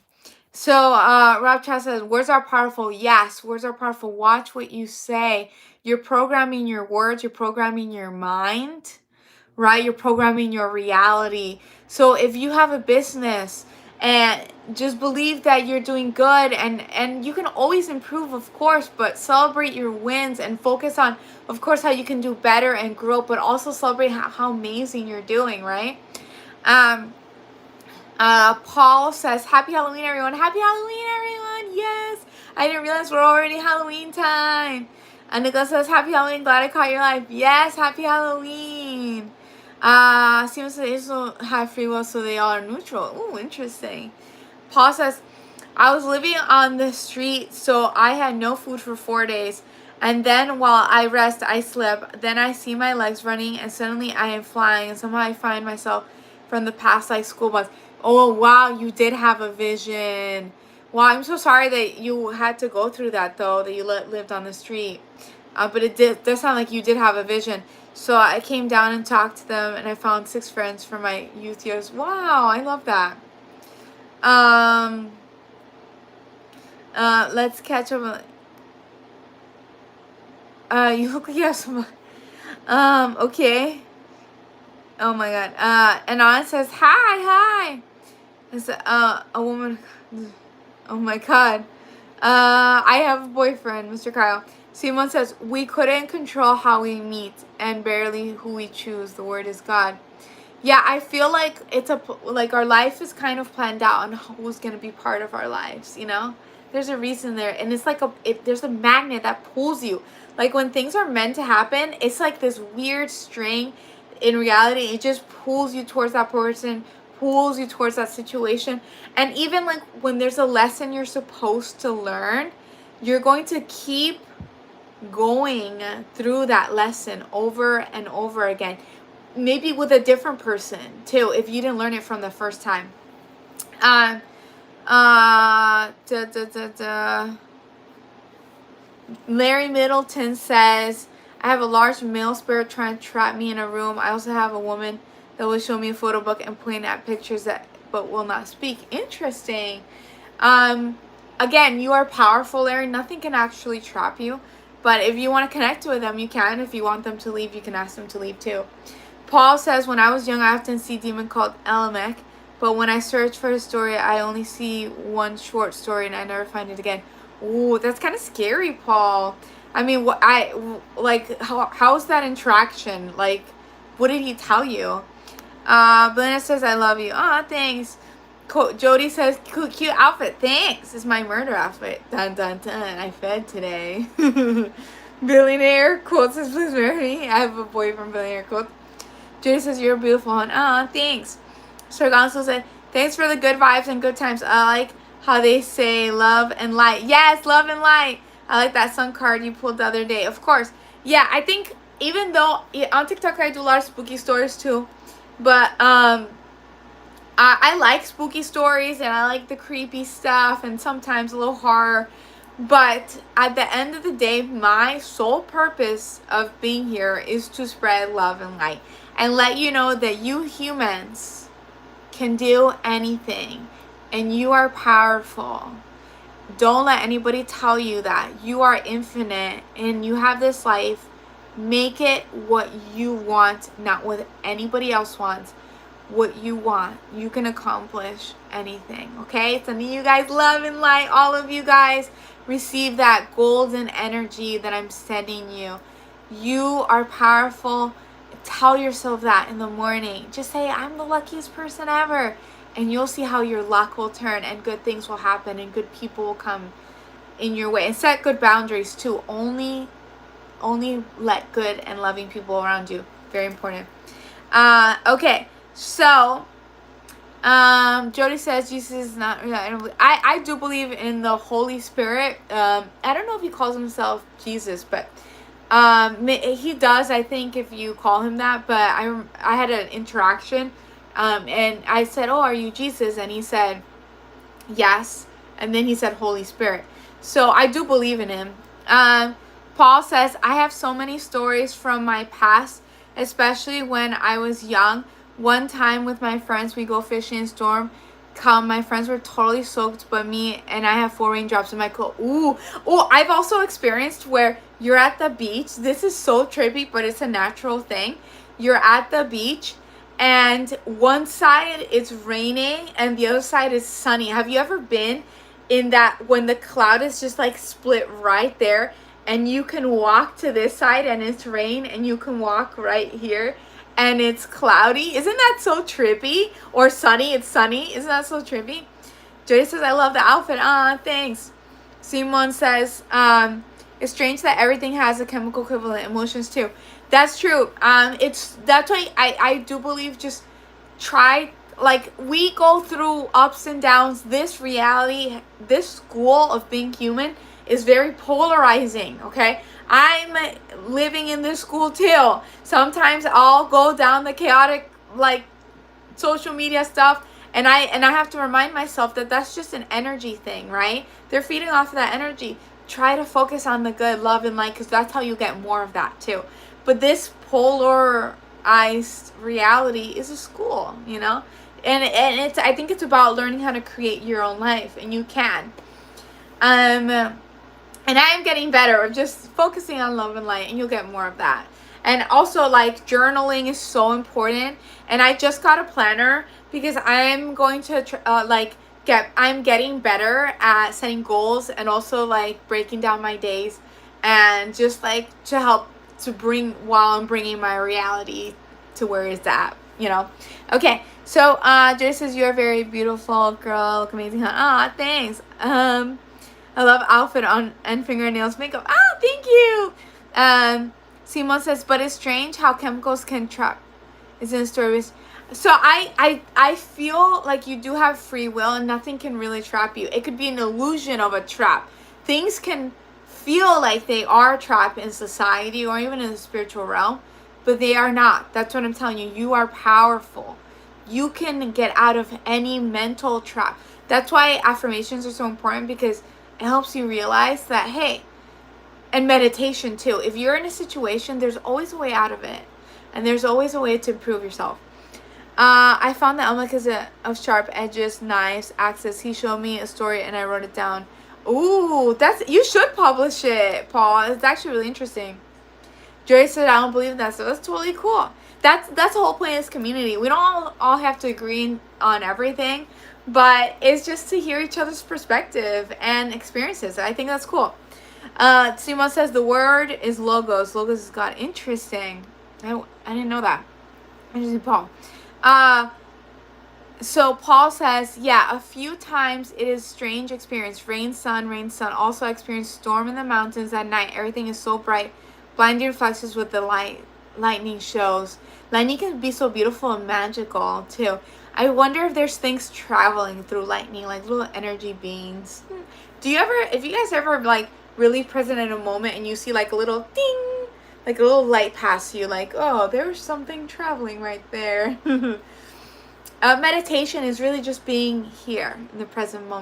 Chat says, words are powerful. Yes, words are powerful. Watch what you say. You're programming your words, you're programming your mind, right? You're programming your reality. So if you have a business, and just believe that you're doing good, and you can always improve, of course, but celebrate your wins and focus on, of course, how you can do better and grow, but also celebrate how amazing you're doing, right? Paul says, happy Halloween, everyone. Happy Halloween, everyone. Yes. I didn't realize we're already Halloween time. And Nicholas says, happy Halloween. Glad I caught your life. Yes, happy Halloween. Seems that they don't have free will, so they all are neutral. Ooh, interesting. Paul says, I was living on the street, so I had no food for 4 days. And then while I rest, I slip. Then I see my legs running, and suddenly I am flying. And somehow I find myself from the past like school bus. Oh, wow, you did have a vision. Wow, I'm so sorry that you had to go through that, though, that you lived on the street. But it does sound like you did have a vision. So I came down and talked to them, and I found 6 friends from my youth years. Wow, I love that. Let's catch up. You look like you have some. Okay. Oh my god. And Anna says, hi. It's a woman. Oh my god. I have a boyfriend, Mr. Kyle. Simon says, we couldn't control how we meet and barely who we choose. The word is God. Yeah, I feel like like our life is kind of planned out on who's going to be part of our lives, you know? There's a reason there. And it's like there's a magnet that pulls you. Like, when things are meant to happen, it's like this weird string. In reality, it just pulls you towards that person, pulls you towards that situation. And even like when there's a lesson you're supposed to learn, you're going to keep going through that lesson over and over again. Maybe with a different person too, if you didn't learn it from the first time. Larry Middleton says, I have a large male spirit trying to trap me in a room. I also have a woman that will show me a photo book and point at pictures but will not speak. Interesting. Again, you are powerful, Larry. Nothing can actually trap you. But if you want to connect with them, you can. If you want them to leave, you can ask them to leave too. Paul says, when I was young, I often see a demon called Elimelech. But when I search for his story, I only see one short story and I never find it again. Ooh, that's kind of scary, Paul. I mean, how's that interaction? Like, what did he tell you? Belinda says, I love you. Aw, thanks. Jody says, cute outfit. Thanks. It's my murder outfit. Dun, dun, dun. I fed today. Billionaire quote says, please marry me. I have a boyfriend, billionaire quote. Jody says, you're beautiful, hon. Aw, thanks. Sir Gonzo said, thanks for the good vibes and good times. I like how they say love and light. Yes, love and light. I like that sun card you pulled the other day. Of course. Yeah, I think even though on TikTok I do a lot of spooky stories too. But I like spooky stories and I like the creepy stuff and sometimes a little horror. But at the end of the day, my sole purpose of being here is to spread love and light. And let you know that you humans can do anything. And you are powerful. Don't let anybody tell you that. You are infinite and you have this life. Make it what you want, not what anybody else wants. What you want. You can accomplish anything. Okay? Sending you guys love and light. All of you guys receive that golden energy that I'm sending you. You are powerful. Tell yourself that in the morning. Just say, I'm the luckiest person ever. and you'll see how your luck will turn and good things will happen and good people will come in your way. And set good boundaries too. Only let good and loving people around you. Very important. Okay, so Jody says Jesus is not. I do believe in the Holy Spirit. I don't know if he calls himself Jesus, but he does. I think if you call him that. But I had an interaction, and I said, "Oh, are you Jesus?" And he said, "Yes." And then he said, "Holy Spirit." So I do believe in him. Paul says, "I have so many stories from my past, especially when I was young. One time with my friends, we go fishing in a storm. My friends were totally soaked, but me and I have 4 raindrops in my coat." Ooh, I've also experienced where you're at the beach. This is so trippy, but it's a natural thing. You're at the beach, and one side it's raining, and the other side is sunny. Have you ever been in that when the cloud is just like split right there, and you can walk to this side and it's rain, and you can walk right here and it's cloudy? Isn't that so trippy? Or sunny, it's sunny. Isn't that so trippy? Jody says, "I love the outfit." Thanks. Simone says, "It's strange that everything has a chemical equivalent. Emotions too." That's true. That's why I do believe just try, like, we go through ups and downs. This reality, this school of being human is very polarizing, okay? I'm living in this school too. Sometimes I'll go down the chaotic, like, social media stuff, and I have to remind myself that that's just an energy thing, right? They're feeding off of that energy. Try to focus on the good, love, and light, because that's how you get more of that too. But this polarized reality is a school, you know? And it's, I think it's about learning how to create your own life, and you can. And I am getting better of just focusing on love and light, and you'll get more of that. And also, like, journaling is so important. And I just got a planner because I'm going to I'm getting better at setting goals, and also like breaking down my days, and just like to help to bring while I'm bringing my reality to where it's at, you know. Okay, so Jay says, "You're a very beautiful girl, look amazing, huh?" Thanks. I love outfit on and fingernails, makeup. Thank you. Simon says, "But it's strange how chemicals can trap." Is in stories. So I feel like you do have free will, and nothing can really trap you. It could be an illusion of a trap. Things can feel like they are trapped in society or even in the spiritual realm, but they are not. That's what I'm telling you. You are powerful. You can get out of any mental trap. That's why affirmations are so important, because it helps you realize that, hey, and meditation too. If you're in a situation, there's always a way out of it. And there's always a way to improve yourself. I found the Elma because of sharp edges, knives, axes. He showed me a story and I wrote it down. Ooh, you should publish it, Paul. It's actually really interesting. Jerry said, "I don't believe in that." So that's totally cool. That's the whole point of this community. We don't all have to agree on everything, but it's just to hear each other's perspective and experiences. I think that's cool. Simon says the word is logos. Logos is God. Interesting. I didn't know that. Interesting, Paul. So Paul says, yeah, a few times it is strange experience. Rain, sun. Also I experienced storm in the mountains at night. Everything is so bright. Blinding flashes with the lightning shows. Lightning can be so beautiful and magical too. I wonder if there's things traveling through lightning, like little energy beings. If you guys ever like really present in a moment and you see like a little ding, like a little light pass you, like, oh, there's something traveling right there. Meditation is really just being here in the present moment.